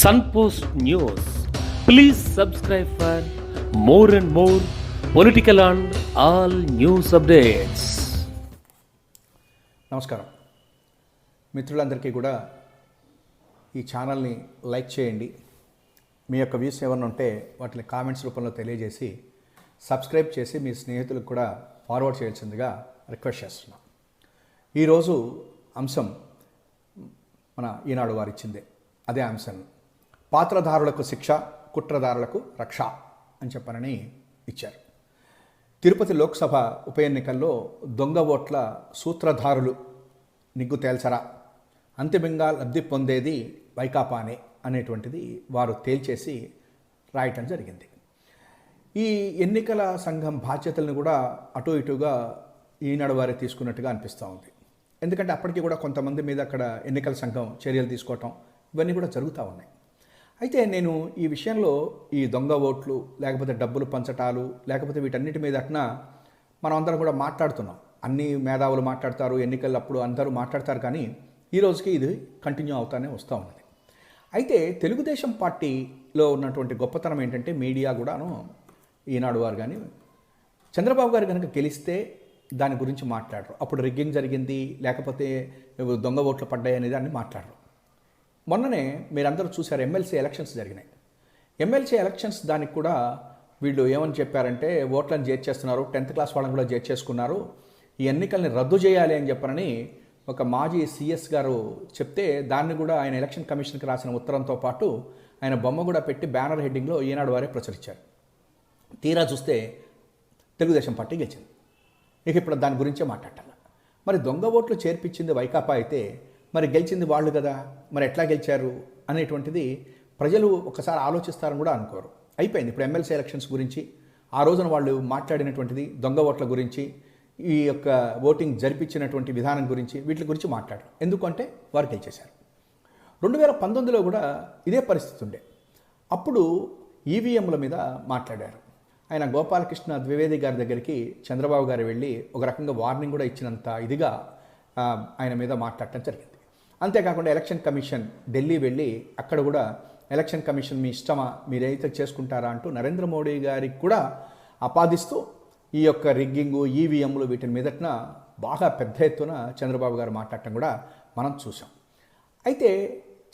Sunpost News. Please subscribe for more and more political and all news updates. నమస్కారం మిత్రులందరికీ కూడా ఈ ఛానల్ని లైక్ చేయండి. మీ యొక్క వ్యూస్ ఏమన్నా ఉంటే వాటిని కామెంట్స్ రూపంలో తెలియజేసి సబ్స్క్రైబ్ చేసి మీ స్నేహితులకు కూడా ఫార్వర్డ్ చేయాల్సిందిగా రిక్వెస్ట్ చేస్తున్నాం. ఈరోజు అంశం మన ఈనాడు వారు ఇచ్చిందే. అదే అంశం పాత్రధారులకు శిక్ష, కుట్రదారులకు రక్ష అని చెప్పనని ఇచ్చారు. తిరుపతి లోక్సభ ఉప ఎన్నికల్లో దొంగ ఓట్ల సూత్రధారులు నిగ్గు తేల్చరా, అంతిమంగా లబ్ధి పొందేది వైకాపానే అనేటువంటిది వారు తేల్చేసి రాయటం జరిగింది. ఈ ఎన్నికల సంఘం బాధ్యతలను కూడా అటు ఇటుగా ఈనాడు వారే తీసుకున్నట్టుగా అనిపిస్తూ ఉంది. ఎందుకంటే అప్పటికి కూడా కొంతమంది మీద అక్కడ ఎన్నికల సంఘం చర్యలు తీసుకోవటం ఇవన్నీ కూడా జరుగుతూ ఉన్నాయి. అయితే నేను ఈ విషయంలో ఈ దొంగ ఓట్లు లేకపోతే డబ్బులు పంచటాలు లేకపోతే వీటన్నిటి మీద అట్నా మనం అందరం కూడా మాట్లాడుతున్నాం. అన్ని మేధావులు మాట్లాడతారు, ఎన్నికలప్పుడు అందరూ మాట్లాడతారు, కానీ ఈ రోజుకి ఇది కంటిన్యూ అవుతానే వస్తూ ఉన్నది. అయితే తెలుగుదేశం పార్టీలో ఉన్నటువంటి గొప్పతనం ఏంటంటే మీడియా కూడాను ఈనాడు వారు కానీ చంద్రబాబు గారు కనుక గెలిస్తే దాని గురించి మాట్లాడరు. అప్పుడు రిగ్గింగ్ జరిగింది లేకపోతే దొంగ ఓట్లు పడ్డాయి అనేది అని మాట్లాడరు. మొన్ననే మీరందరూ చూశారు, ఎమ్మెల్సీ ఎలక్షన్స్ జరిగినాయి. ఎమ్మెల్సీ ఎలక్షన్స్ దానికి కూడా వీళ్ళు ఏమని చెప్పారంటే ఓట్లను చేర్చేస్తున్నారు, 10th క్లాస్ వాళ్ళని కూడా చేర్చేసుకున్నారు, ఈ ఎన్నికల్ని రద్దు చేయాలి అని చెప్పనని ఒక మాజీ సిఎస్ గారు చెప్తే దాన్ని కూడా ఆయన ఎలక్షన్ కమిషన్కి రాసిన ఉత్తరంతో పాటు ఆయన బొమ్మ కూడా పెట్టి బ్యానర్ హెడ్డింగ్లో ఈనాడు వారే ప్రచురించారు. తీరా చూస్తే తెలుగుదేశం పార్టీ గెలిచింది. ఇక ఇప్పుడు దాని గురించే మాట్లాడాలి. మరి దొంగ ఓట్లు చేర్పించింది వైకాపా అయితే మరి గెలిచింది వాళ్ళు కదా, మరి ఎట్లా గెలిచారు అనేటువంటిది ప్రజలు ఒకసారి ఆలోచిస్తారని కూడా అనుకోరు. అయిపోయింది. ఇప్పుడు ఎమ్మెల్సీ ఎలక్షన్స్ గురించి ఆ రోజున వాళ్ళు మాట్లాడినటువంటిది దొంగ ఓట్ల గురించి, ఈ యొక్క ఓటింగ్ జరిపించినటువంటి విధానం గురించి, వీటి గురించి మాట్లాడరు. ఎందుకంటే వారు గెలిచేశారు. 2019లో కూడా ఇదే పరిస్థితి ఉండే. అప్పుడు ఈవీఎంల మీద మాట్లాడారు. ఆయన గోపాలకృష్ణ ద్వివేది గారి దగ్గరికి చంద్రబాబు గారు వెళ్ళి ఒక రకంగా వార్నింగ్ కూడా ఇచ్చినంత ఇదిగా ఆయన మీద మాట్లాడటం జరిగింది. అంతేకాకుండా ఎలక్షన్ కమిషన్ ఢిల్లీ వెళ్ళి అక్కడ కూడా ఎలక్షన్ కమిషన్ మీ ఇష్టమా, మీరైతే చేసుకుంటారా అంటూ నరేంద్ర మోడీ గారికి కూడా ఆపాదిస్తూ ఈ యొక్క రిగ్గింగు, ఈవీఎంలు వీటి మీదట్న బాగా పెద్ద ఎత్తున చంద్రబాబు గారు మాట్లాడటం కూడా మనం చూసాం. అయితే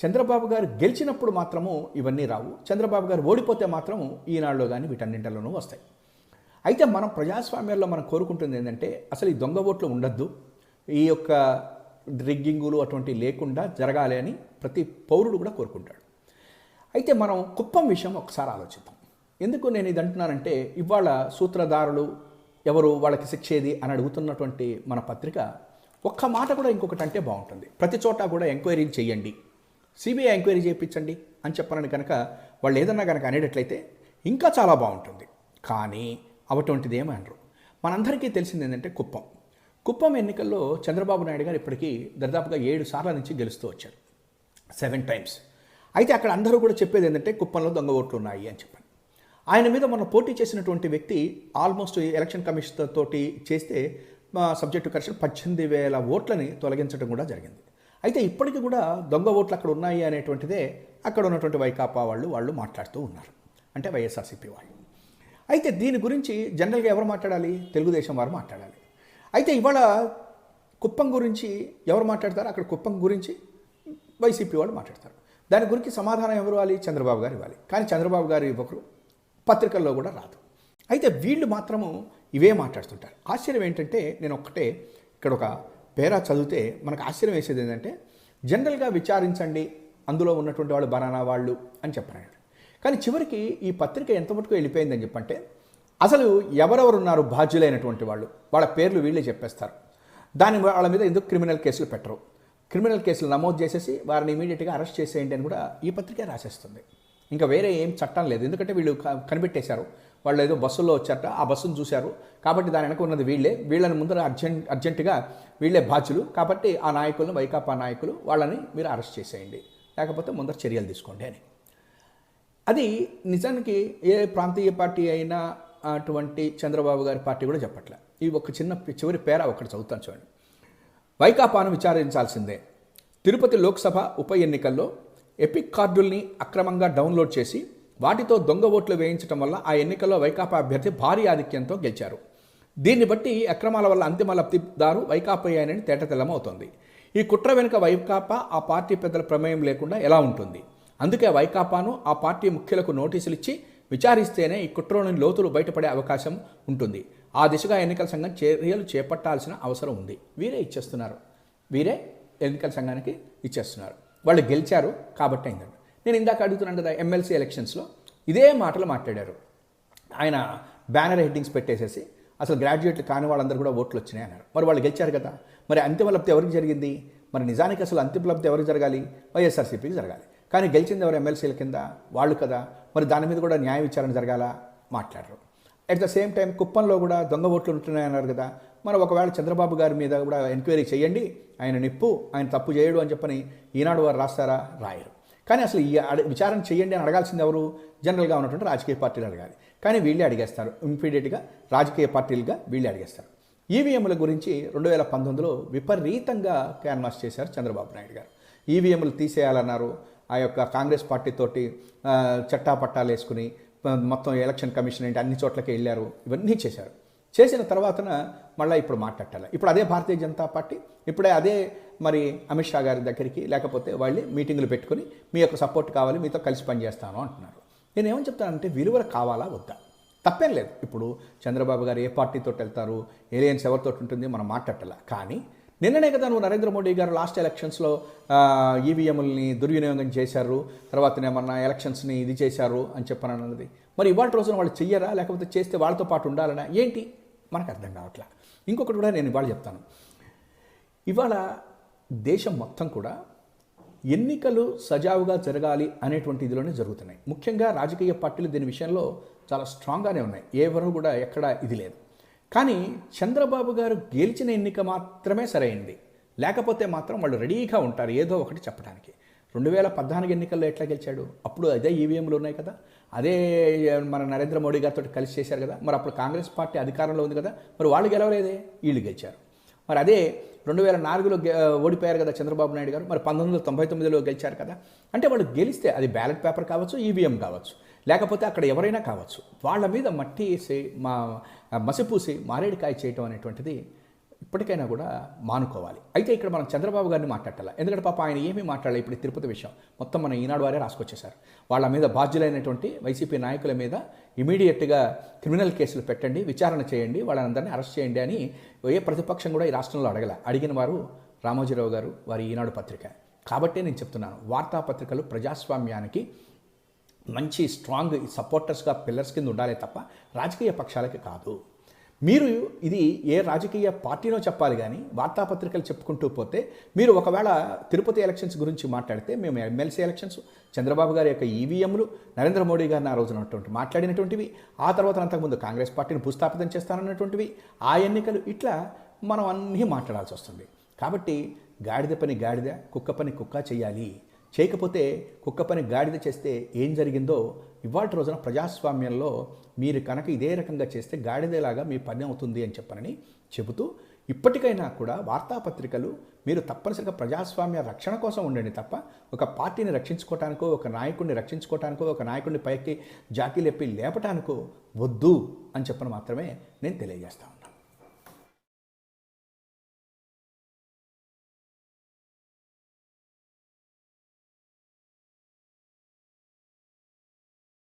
చంద్రబాబు గారు గెలిచినప్పుడు మాత్రము ఇవన్నీ రావు, చంద్రబాబు గారు ఓడిపోతే మాత్రం ఈనాడులో కానీ వీటన్నింటిలోనూ వస్తాయి. అయితే మనం ప్రజాస్వామ్యాల్లో మనం కోరుకుంటుంది ఏంటంటే అసలు ఈ దొంగ ఓట్లు ఉండద్దు, ఈ యొక్క రిగ్గింగులు అటువంటి లేకుండా జరగాలి అని ప్రతి పౌరుడు కూడా కోరుకుంటాడు. అయితే మనం కుప్పం విషయం ఒకసారి ఆలోచిద్దాం. ఎందుకు నేను ఇది అంటున్నానంటే ఇవాళ సూత్రధారులు ఎవరు, వాళ్ళకి శిక్ష ఏది అని అడుగుతున్నటువంటి మన పత్రిక ఒక్క మాట కూడా ఇంకొకటి అంటే బాగుంటుంది. ప్రతి చోట కూడా ఎంక్వైరీలు చేయండి, సిబిఐ ఎంక్వైరీ చేయించండి అని చెప్పాలని కనుక వాళ్ళు ఏదన్నా కనుక అనేటట్లయితే ఇంకా చాలా బాగుంటుంది. కానీ అటువంటిది ఏమనరు. మనందరికీ తెలిసింది ఏంటంటే కుప్పం ఎన్నికల్లో చంద్రబాబు నాయుడు గారు ఇప్పటికీ దాదాపుగా 7 సార్ల నుంచి గెలుస్తూ వచ్చారు, 7 times. అయితే అక్కడ అందరూ కూడా చెప్పేది ఏంటంటే కుప్పంలో దొంగ ఓట్లు ఉన్నాయి అని చెప్పాను. ఆయన మీద మనం పోటీ చేసినటువంటి వ్యక్తి ఆల్మోస్ట్ ఎలక్షన్ కమిషన్ తోటి చేస్తే సబ్జెక్టు కరెక్షన్ 18,000 ఓట్లని తొలగించడం కూడా జరిగింది. అయితే ఇప్పటికీ కూడా దొంగ ఓట్లు అక్కడ ఉన్నాయి అనేటువంటిదే అక్కడ ఉన్నటువంటి వైకాపా వాళ్ళు మాట్లాడుతూ ఉన్నారు, అంటే వైఎస్ఆర్సీపీ వాళ్ళు. అయితే దీని గురించి జనరల్గా ఎవరు మాట్లాడాలి? తెలుగుదేశం వారు మాట్లాడాలి. అయితే ఇవాళ కుప్పం గురించి ఎవరు మాట్లాడతారు? అక్కడ కుప్పం గురించి వైసీపీ వాళ్ళు మాట్లాడతారు. దాని గురించి సమాధానం ఎవరు ఇవ్వాలి? చంద్రబాబు గారు ఇవ్వాలి. కానీ చంద్రబాబు గారు ఇవ్వరు, పత్రికల్లో కూడా రాదు. అయితే వీళ్ళు మాత్రము ఇవే మాట్లాడుతుంటారు. ఆశ్చర్యం ఏంటంటే నేను ఒక్కటే ఇక్కడ ఒక పేరా చదివితే మనకు ఆశ్చర్యం వేసేది ఏంటంటే జనరల్గా విచారించండి, అందులో ఉన్నటువంటి వాళ్ళు బనానా వాళ్ళు అని చెప్పారు. కానీ చివరికి ఈ పత్రిక ఎంత మటుకు వెళ్ళిపోయిందని చెప్పంటే అసలు ఎవరెవరు ఉన్నారు బాధ్యులైనటువంటి వాళ్ళు, వాళ్ళ పేర్లు వీళ్ళే చెప్పేస్తారు. వాళ్ళ మీద ఎందుకు క్రిమినల్ కేసులు పెట్టరు, క్రిమినల్ కేసులు నమోదు చేసేసి వారిని ఇమీడియట్గా అరెస్ట్ చేసేయండి అని కూడా ఈ పత్రికే రాసేస్తుంది. ఇంకా వేరే ఏం చట్టం లేదు. ఎందుకంటే వీళ్ళు కనిపెట్టేశారు, వాళ్ళు ఏదో బస్సుల్లో వచ్చారట, ఆ బస్సును చూశారు కాబట్టి దాని వెనక ఉన్నది వీళ్ళని ముందర అర్జెంటుగా వీళ్ళే బాధ్యులు కాబట్టి ఆ నాయకులను, వైకాపా నాయకులు, వాళ్ళని మీరు అరెస్ట్ చేసేయండి, లేకపోతే ముందర చర్యలు తీసుకోండి అని. అది నిజానికి ఏ ప్రాంతీయ పార్టీ అయినా అటువంటి చంద్రబాబు గారి పార్టీ కూడా చెప్పట్లే. ఈ ఒక చివరి పేరా ఒకటి చదువుతాను చూడండి. వైకాపాను విచారించాల్సిందే, తిరుపతి లోక్సభ ఉప ఎన్నికల్లో ఎపిక్ కార్డుల్ని అక్రమంగా డౌన్లోడ్ చేసి వాటితో దొంగ ఓట్లు వేయించడం వల్ల ఆ ఎన్నికల్లో వైకాపా అభ్యర్థి భారీ ఆధిక్యంతో గెలిచారు. దీన్ని బట్టి అక్రమాల వల్ల అంతిమ లబ్ధిదారు వైకాపాయనని తేటతెల్లమవుతోంది. ఈ కుట్ర వెనుక వైకాపా ఆ పార్టీ పెద్దల ప్రమేయం లేకుండా ఎలా ఉంటుంది? అందుకే వైకాపాను ఆ పార్టీ ముఖ్యులకు నోటీసులు ఇచ్చి విచారిస్తేనే ఈ కుట్రలోని లోతులు బయటపడే అవకాశం ఉంటుంది. ఆ దిశగా ఎన్నికల సంఘం చర్యలు చేపట్టాల్సిన అవసరం ఉంది. వీరే ఎన్నికల సంఘానికి ఇచ్చేస్తున్నారు. వాళ్ళు గెలిచారు కాబట్టి అయిందండి. నేను ఇందాక అడుగుతున్నాను కదా, ఎమ్మెల్సీ ఎలక్షన్స్లో ఇదే మాటలు మాట్లాడారు. ఆయన బ్యానర్ హెడ్డింగ్స్ పెట్టేసేసి అసలు గ్రాడ్యుయేట్లు కాని వాళ్ళందరూ కూడా ఓట్లు వచ్చినాయి అన్నారు. మరి వాళ్ళు గెలిచారు కదా, మరి అంతిమ లబ్ధి ఎవరికి జరిగింది? మరి నిజానికి అసలు అంతిమ లబ్ధి ఎవరికి జరగాలి? వైఎస్ఆర్సీపీకి జరగాలి. కానీ గెలిచింది ఎవరు? ఎమ్మెల్సీల కింద వాళ్ళు కదా. మరి దాని మీద కూడా న్యాయ విచారణ జరగాల? మాట్లాడరు. అట్ ద సేమ్ టైం కుప్పంలో కూడా దొంగ ఓట్లు ఉంటున్నాయన్నారు కదా. మరి ఒకవేళ చంద్రబాబు గారి మీద కూడా ఎంక్వైరీ చేయండి, ఆయన నిప్పు, ఆయన తప్పు చేయడు అని చెప్పని ఈనాడు వారు రాస్తారా? రాయరు. కానీ అసలు ఈ విచారణ చేయండి అని అడగాల్సింది ఎవరు? జనరల్గా ఉన్నటువంటి రాజకీయ పార్టీలు అడగాలి. కానీ వీళ్ళే అడిగేస్తారు. ఇమ్మీడియట్గా రాజకీయ పార్టీలుగా వీళ్ళే అడిగేస్తారు. ఈవీఎంల గురించి 2019లో విపరీతంగా క్యాన్వాస్ చేశారు చంద్రబాబు నాయుడు గారు. ఈవీఎంలు తీసేయాలన్నారు. ఆ యొక్క కాంగ్రెస్ పార్టీతోటి చట్టాపట్టాలు వేసుకుని మొత్తం ఎలక్షన్ కమిషన్ ఏంటి అన్ని చోట్లకి వెళ్ళారు. ఇవన్నీ చేశారు. చేసిన తర్వాతన మళ్ళీ ఇప్పుడు మాట్లాడాలి. ఇప్పుడు అదే భారతీయ జనతా పార్టీ ఇప్పుడే అదే మరి అమిత్ షా గారి దగ్గరికి లేకపోతే వాళ్ళు మీటింగులు పెట్టుకుని మీ యొక్క సపోర్ట్ కావాలి, మీతో కలిసి పనిచేస్తాను అంటున్నారు. నేను ఏమని చెప్తానంటే విలువలు కావాలా వద్దా? తప్పేం లేదు. ఇప్పుడు చంద్రబాబు గారు ఏ పార్టీతో వెళ్తారు, ఏలియన్స్ ఎవరితో ఉంటుంది మనం మాట్లాడాల. కానీ నిన్ననే కదా నువ్వు నరేంద్ర మోడీ గారు లాస్ట్ ఎలక్షన్స్లో ఈవీఎంలని దుర్వినియోగం చేశారు, తర్వాతనేమన్నా ఎలక్షన్స్ని ఇది చేశారు అని చెప్పని అన్నది. మరి ఇవాళ రోజున వాళ్ళు చెయ్యరా? లేకపోతే చేస్తే వాళ్ళతో పాటు ఉండాలనా? ఏంటి మనకు అర్థం కావట్లా. ఇంకొకటి కూడా నేను ఇవాళ చెప్తాను. ఇవాళ దేశం మొత్తం కూడా ఎన్నికలు సజావుగా జరగాలి అనేటువంటి ఇదిలోనే జరుగుతున్నాయి. ముఖ్యంగా రాజకీయ పార్టీలు దీని విషయంలో చాలా స్ట్రాంగ్గానే ఉన్నాయి. ఎవరు కూడా ఎక్కడ ఇది లేదు. కానీ చంద్రబాబు గారు గెలిచిన ఎన్నిక మాత్రమే సరైంది. లేకపోతే మాత్రం వాళ్ళు రెడీగా ఉంటారు ఏదో ఒకటి చెప్పడానికి. 2014 ఎన్నికల్లో ఎట్లా గెలిచాడు? అప్పుడు అదే ఈవీఎంలు ఉన్నాయి కదా, అదే మన నరేంద్ర మోడీ గారితో కలిసి చేశారు కదా. మరి అప్పుడు కాంగ్రెస్ పార్టీ అధికారంలో ఉంది కదా, మరి వాళ్ళు గెలవలేదే, వీళ్ళు గెలిచారు. మరి అదే 2004లో ఓడిపోయారు కదా చంద్రబాబు నాయుడు గారు, మరి 1999లో గెలిచారు కదా. అంటే వాళ్ళు గెలిస్తే అది బ్యాలెట్ పేపర్ కావచ్చు, ఈవీఎం కావచ్చు, లేకపోతే అక్కడ ఎవరైనా కావచ్చు, వాళ్ళ మీద మట్టి వేసి మసిపూసి మారేడికాయ చేయటం అనేటువంటిది ఇప్పటికైనా కూడా మానుకోవాలి. అయితే ఇక్కడ మనం చంద్రబాబు గారిని మాట్లాడాలి. ఎందుకంటే పాప ఆయన ఏమీ మాట్లాడాలి. ఇప్పుడు తిరుపతి విషయం మొత్తం మన ఈనాడు వారే రాసుకొచ్చేశారు. వాళ్ళ మీద బాధ్యులైనటువంటి వైసీపీ నాయకుల మీద ఇమీడియట్గా క్రిమినల్ కేసులు పెట్టండి, విచారణ చేయండి, వాళ్ళందరినీ అరెస్ట్ చేయండి అని ఏ ప్రతిపక్షం కూడా ఈ రాష్ట్రంలో అడిగిన వారు రామోజీరావు గారు, వారి ఈనాడు పత్రిక. కాబట్టే నేను చెప్తున్నాను, వార్తాపత్రికలు ప్రజాస్వామ్యానికి మంచి స్ట్రాంగ్ సపోర్టర్స్గా పిల్లర్స్ కింద ఉండాలి తప్ప రాజకీయ పక్షాలకి కాదు. మీరు ఇది ఏ రాజకీయ పార్టీనో చెప్పాలి కానీ వార్తాపత్రికలు చెప్పుకుంటూ పోతే మీరు ఒకవేళ తిరుపతి ఎలక్షన్స్ గురించి మాట్లాడితే మేము ఎమ్మెల్సీ ఎలక్షన్స్, చంద్రబాబు గారి యొక్క ఈవీఎంలు, నరేంద్ర మోడీ గారిని ఆ రోజున మాట్లాడినటువంటివి, ఆ తర్వాత అంతకుముందు కాంగ్రెస్ పార్టీని భూస్థాపితం చేస్తానన్నటువంటివి, ఆ ఎన్నికలు, ఇట్లా మనం అన్నీ మాట్లాడాల్సి వస్తుంది. కాబట్టి గాడిద పని గాడిద, కుక్క పని కుక్క చేయాలి. చేయకపోతే కుక్క పని గాడిద చేస్తే ఏం జరిగిందో ఇవాళ రోజున ప్రజాస్వామ్యంలో మీరు కనుక ఇదే రకంగా చేస్తే గాడిదలాగా మీ పని అవుతుంది అని చెప్పనని చెబుతూ, ఇప్పటికైనా కూడా వార్తాపత్రికలు మీరు తప్పనిసరిగా ప్రజాస్వామ్య రక్షణ కోసం ఉండండి తప్ప ఒక పార్టీని రక్షించుకోవటానికో, ఒక నాయకుడిని రక్షించుకోవటానికో, ఒక నాయకుడిని పైకి జాకీలెప్పి లేపటానికో వద్దు అని చెప్పని మాత్రమే నేను తెలియజేస్తాను.